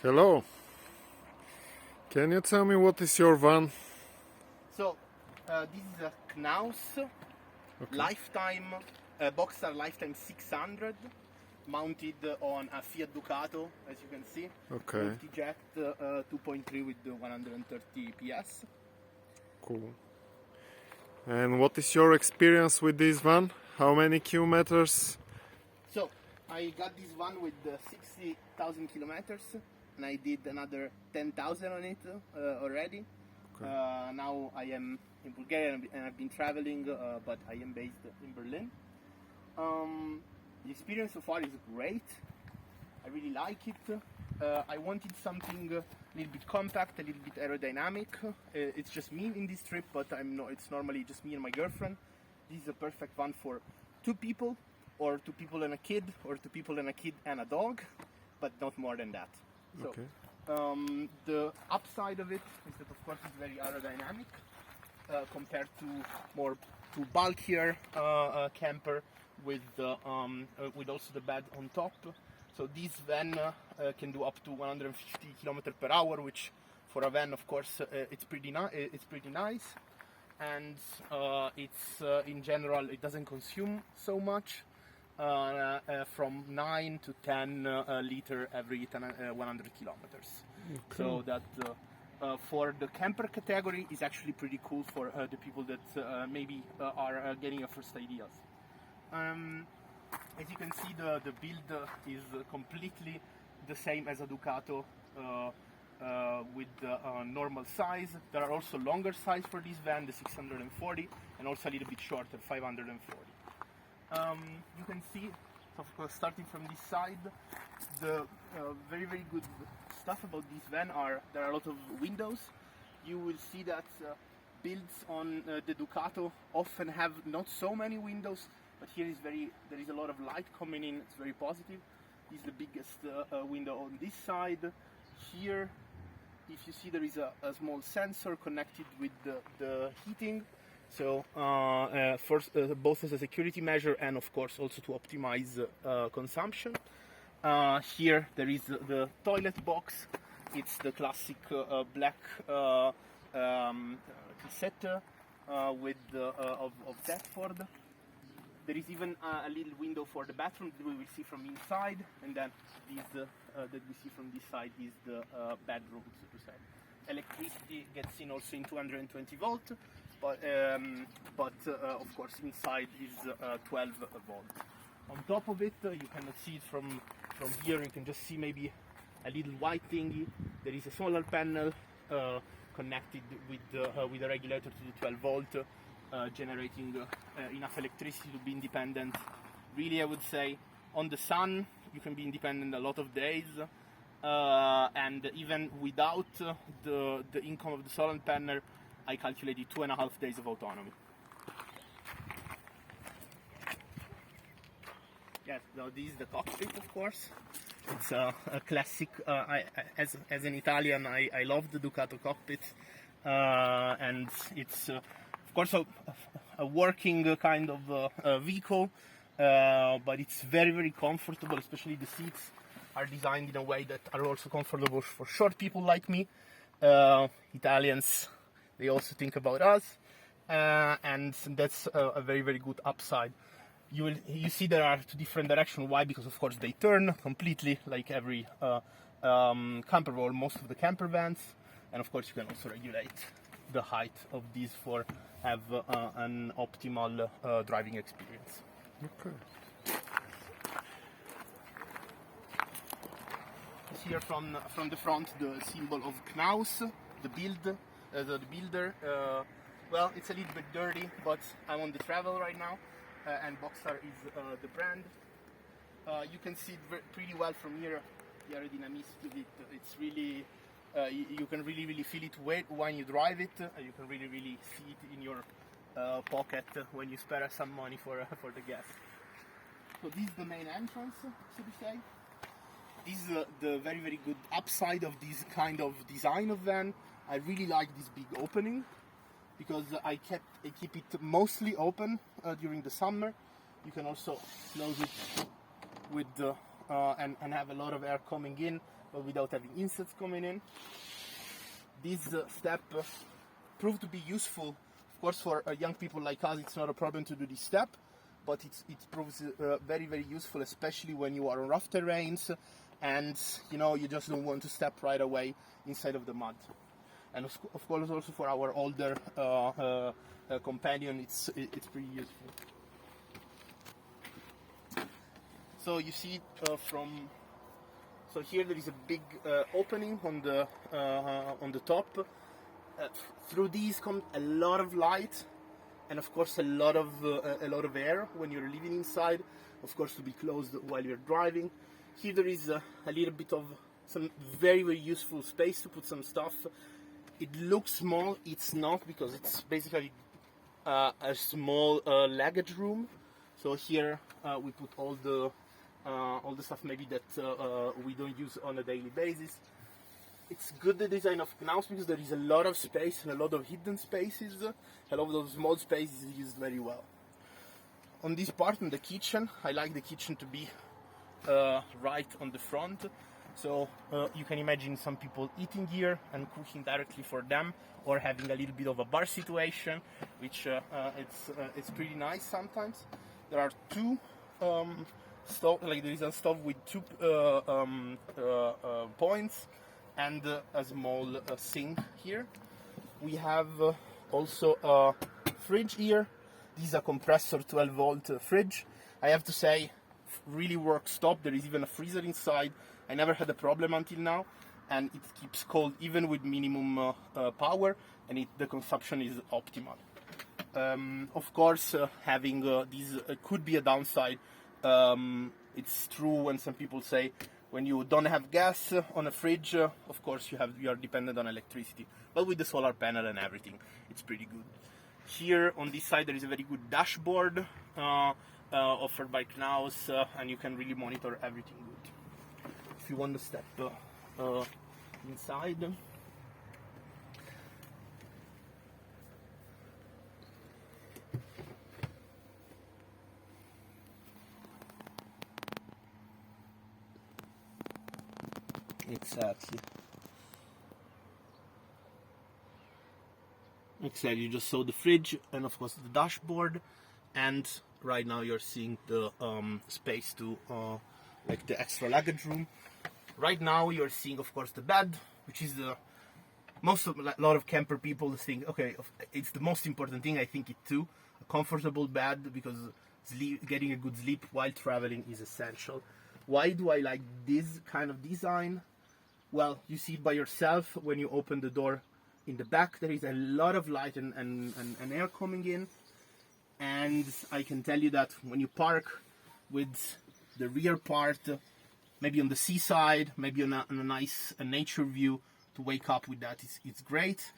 Hello. Can you tell me what is your van? So, this is a Knaus Lifetime, Boxer Lifetime 600, mounted on a Fiat Ducato, as you can see. Okay. Multi-jet 2.3 with the 130 PS. Cool. And what is your experience with this van? How many kilometers? So, I got this one with 60,000 kilometers, and I did another 10,000 on it already. Okay. Now I am in Bulgaria and I've been traveling, but I am based in Berlin. The experience so far is great. I really like it. I wanted something a little bit compact, a little bit aerodynamic. It's just me in this trip, but it's normally just me and my girlfriend. This is a perfect one for two people, or two people and a kid, or two people and a kid and a dog, but not more than that. So, Okay. the upside of it is that, of course, it's very aerodynamic compared to bulkier camper with also the bed on top. So this van can do up to 150 km per hour, which for a van, of course, it's pretty nice. And it's in general, it doesn't consume so much. From 9 to 10 liter every 100 kilometers. Okay. So that for the camper category is actually pretty cool for the people that maybe are getting a first ideas. As you can see, the build is completely the same as a Ducato with the normal size. There are also longer size for this van, the 640, and also a little bit shorter, 540. You can see, of course, starting from this side, the very, very good stuff about this van there are a lot of windows. You will see that builds on the Ducato often have not so many windows, but here there is a lot of light coming in. It's very positive. This is the biggest window on this side. Here, if you see, there is a small sensor connected with the heating. So first, both as a security measure and, of course, also to optimize consumption. Here there is the toilet box. It's the classic black cassette with of Deptford. There is even a little window for the bathroom that we will see from inside, and then this that we see from this side is the bedroom, so to say. Electricity gets in also in 220 volt. But of course inside is 12 volt. On top of it, you cannot see it from here. You can just see maybe a little white thingy. There is a solar panel connected with a regulator to the 12 volt, generating enough electricity to be independent. Really, I would say on the sun you can be independent a lot of days. And even without the income of the solar panel, I calculated 2.5 days of autonomy. Yes, now this is the cockpit, of course. It's a classic. As an Italian, I love the Ducato cockpit, and it's of course a working kind of vehicle, but it's very, very comfortable. Especially the seats are designed in a way that are also comfortable for short people like me. Italians, they also think about us, and that's a very, very good upside. You see there are two different directions. Why? Because of course they turn completely like every camper or most of the camper vans, and of course you can also regulate the height of these for have an optimal driving experience. Okay. Here from the front the symbol of Knaus, the builder. Well, it's a little bit dirty, but I'm on the travel right now, and Boxer is the brand. You can see it pretty well from here. The aerodynamicity of it, it's really you can really feel it when you drive it. You can really see it in your pocket when you spare some money for the gas. So this is the main entrance, so to say. This is the very, very good upside of this kind of design of van. I really like this big opening because I keep it mostly open during the summer. You can also close it with and have a lot of air coming in but without having insets coming in. This step proved to be useful. Of course, for young people like us, it's not a problem to do this step, but it proves very, very useful, especially when you are on rough terrains and you just don't want to step right away inside of the mud. And of course, also for our older companion, it's pretty useful. So you see so here there is a big opening on the top. Through these comes a lot of light, and of course a lot of air when you're living inside. Of course, to be closed while you're driving. Here there is a little bit of some very, very useful space to put some stuff. It looks small, it's not, because it's basically a small luggage room. So here we put all the stuff maybe that we don't use on a daily basis. It's good, the design of Knaus, because there is a lot of space and a lot of hidden spaces. A lot of those small spaces is used very well. On this part, in the kitchen, I like the kitchen to be right on the front. So you can imagine some people eating here and cooking directly for them, or having a little bit of a bar situation, which it's pretty nice sometimes. There are two stove, like there is a stove with two points and a small sink here. We have also a fridge here. This is a compressor 12-volt fridge. I have to say, really works top. There is even a freezer inside. I never had a problem until now, and it keeps cold even with minimum power, and the consumption is optimal. Of course, having these could be a downside. It's true when some people say when you don't have gas on a fridge, of course you are dependent on electricity. But with the solar panel and everything, it's pretty good. Here on this side there is a very good dashboard offered by Knaus, and you can really monitor everything good. If you want to step inside. Exactly, you just saw the fridge and of course the dashboard, and right now you're seeing the space to like the extra luggage room. Right now you're seeing of course the bed, which is a lot of camper people think, okay, it's the most important thing. I think it too, a comfortable bed, because getting a good sleep while traveling is essential. Why do I like this kind of design? Well, you see it by yourself when you open the door. In the back there is a lot of light and air coming in, and I can tell you that when you park with the rear part, maybe on the seaside, maybe on a nice nature view, to wake up with that it's great.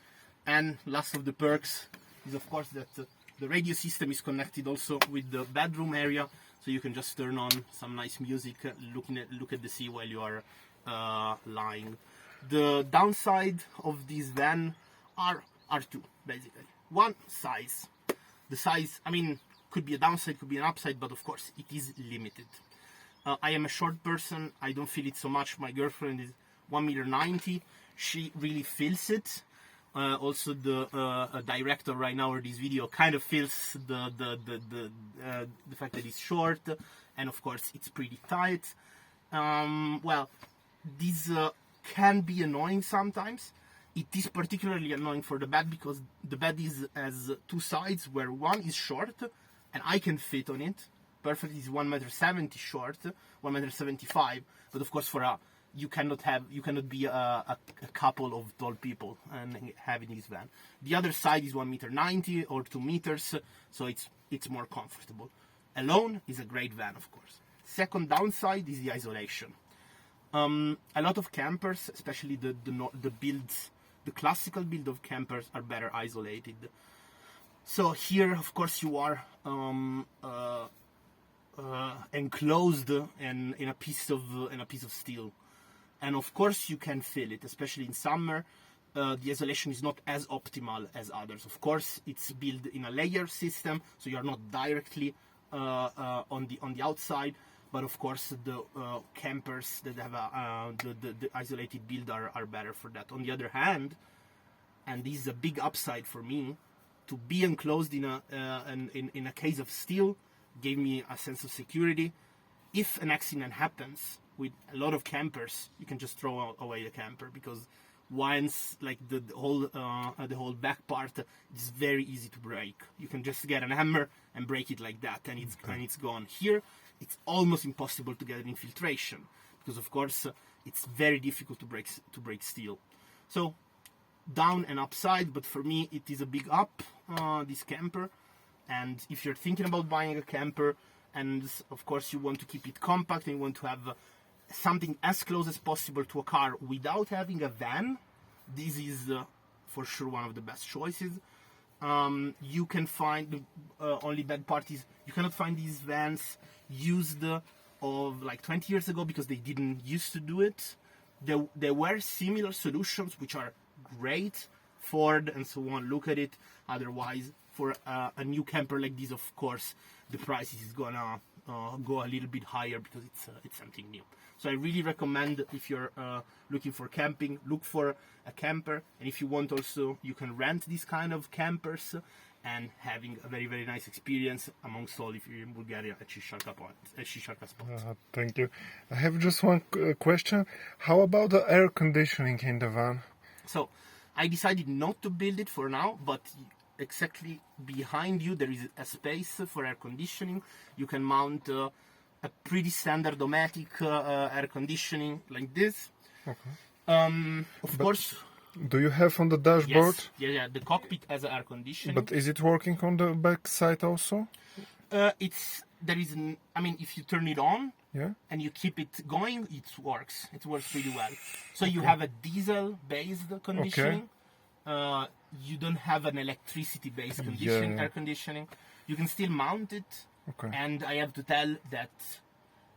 And last of the perks is of course that the radio system is connected also with the bedroom area, so you can just turn on some nice music, look at the sea while you are lying. The downside of this van are two, basically. One, size. The size, I mean, could be a downside, could be an upside, but of course it is limited. I am a short person, I don't feel it so much. My girlfriend is 1.90 m, she really feels it. Also the director right now of this video kind of feels the fact that it's short, and of course it's pretty tight. Well, this can be annoying sometimes. It is particularly annoying for the bed, because the bed has two sides, where one is short and I can fit on it perfectly. It's 1.70 m short, 1.75 m, but of course you cannot be a couple of tall people and having this van. The other side is 1.90 m or 2 meters, so it's more comfortable. Alone is a great van, of course. Second downside is the isolation. A lot of campers, especially the classical build of campers, are better isolated. So here, of course, you are enclosed in a piece of steel, and of course you can feel it, especially in summer. The isolation is not as optimal as others. Of course, it's built in a layer system, so you are not directly on the outside. but of course the campers that have the isolated build are better for that. On the other hand, and this is a big upside for me, to be enclosed in a case of steel gave me a sense of security. If an accident happens with a lot of campers, you can just throw away the camper, because once like the whole back part is very easy to break. You can just get a hammer and break it like that, and it's gone. Here, it's almost impossible to get an infiltration, because of course it's very difficult to break steel. So down and upside, but for me it is a big up, this camper. And if you're thinking about buying a camper, and of course you want to keep it compact and you want to have something as close as possible to a car without having a van, this is for sure one of the best choices. You can find only bad part is you cannot find these vans used of like 20 years ago, because they didn't used to do it. There were similar solutions which are great, Ford and so on, look at it. Otherwise, for a new camper like this, of course the price is gonna go a little bit higher, because it's something new. So I really recommend, if you're looking for camping, look for a camper. And if you want also, you can rent these kind of campers and having a very, very nice experience, amongst all if you're in Bulgaria at Shisharka spot. Thank you. I have just one question. How about the air conditioning in the van? So I decided not to build it for now, but exactly behind you there is a space for air conditioning. You can mount a pretty standard Dometic air conditioning like this. Okay. Of course. Do you have on the dashboard? Yes. Yeah. The cockpit has air conditioning. But is it working on the back side also? If you turn it on, yeah, and you keep it going, it works. It works pretty well. So you have a diesel-based conditioning. Okay. You don't have an electricity-based air conditioning. You can still mount it. Okay. And I have to tell that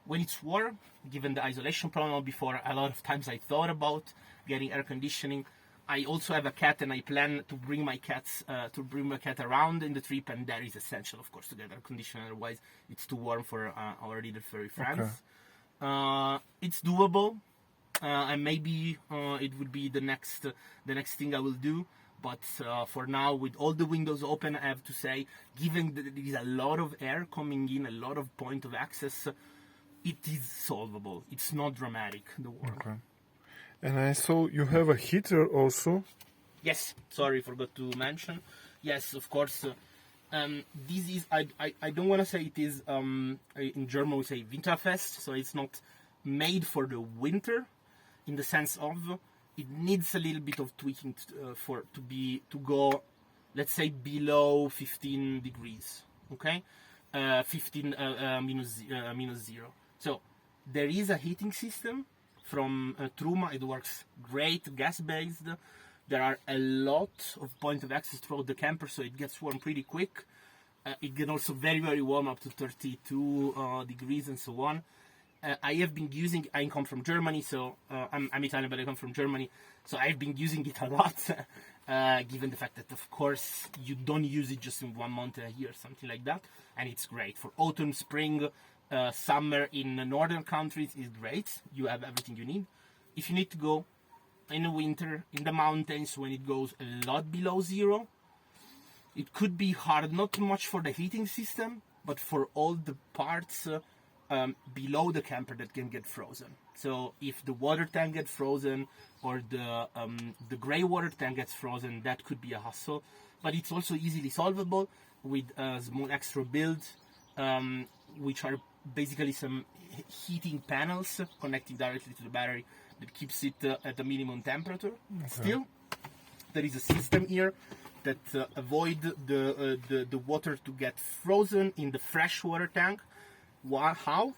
when it's warm, given the isolation problem before, a lot of times I thought about getting air conditioning. I also have a cat, and I plan to bring my cat around in the trip, and that is essential, of course, to get air conditioning. Otherwise, it's too warm for our little furry friends. Okay. It's doable, and maybe it would be the next thing I will do. But for now, with all the windows open, I have to say, given that there is a lot of air coming in, a lot of point of access, it is solvable. It's not dramatic, the warm. Okay. And I saw you have a heater also. Yes, sorry, forgot to mention. Yes, of course. This is, I don't want to say it is, in German we say Winterfest, so it's not made for the winter, in the sense of it needs a little bit of tweaking to go, let's say, below 15 degrees, okay? Minus 0. So there is a heating system from Truma. It works great, gas-based. There are a lot of point of access throughout the camper, so it gets warm pretty quick. It gets also very, very warm, up to 32 degrees and so on. I come from Germany, so I'm Italian, but I come from Germany, so I've been using it a lot, given the fact that, of course, you don't use it just in 1 month a year, something like that, and it's great. For autumn, spring, summer in the northern countries is great. You have everything you need. If you need to go in the winter, in the mountains, when it goes a lot below 0, it could be hard, not too much for the heating system, but for all the parts below the camper that can get frozen. So if the water tank gets frozen, or the gray water tank gets frozen, that could be a hassle. But it's also easily solvable with a small extra build, which are basically some heating panels connecting directly to the battery that keeps it at a minimum temperature. Okay. Still, there is a system here that avoid the water to get frozen in the fresh water tank. How?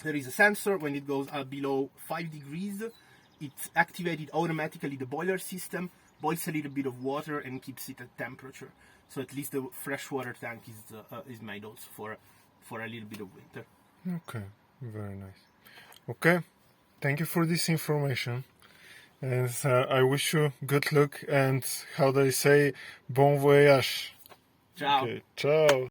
There is a sensor. When it goes below 5 degrees, it's activated automatically. The boiler system boils a little bit of water and keeps it at temperature. So at least the fresh water tank is made also for a little bit of winter. Okay, very nice. Okay, thank you for this information. And I wish you good luck and, how they say, bon voyage. Ciao. Okay, ciao.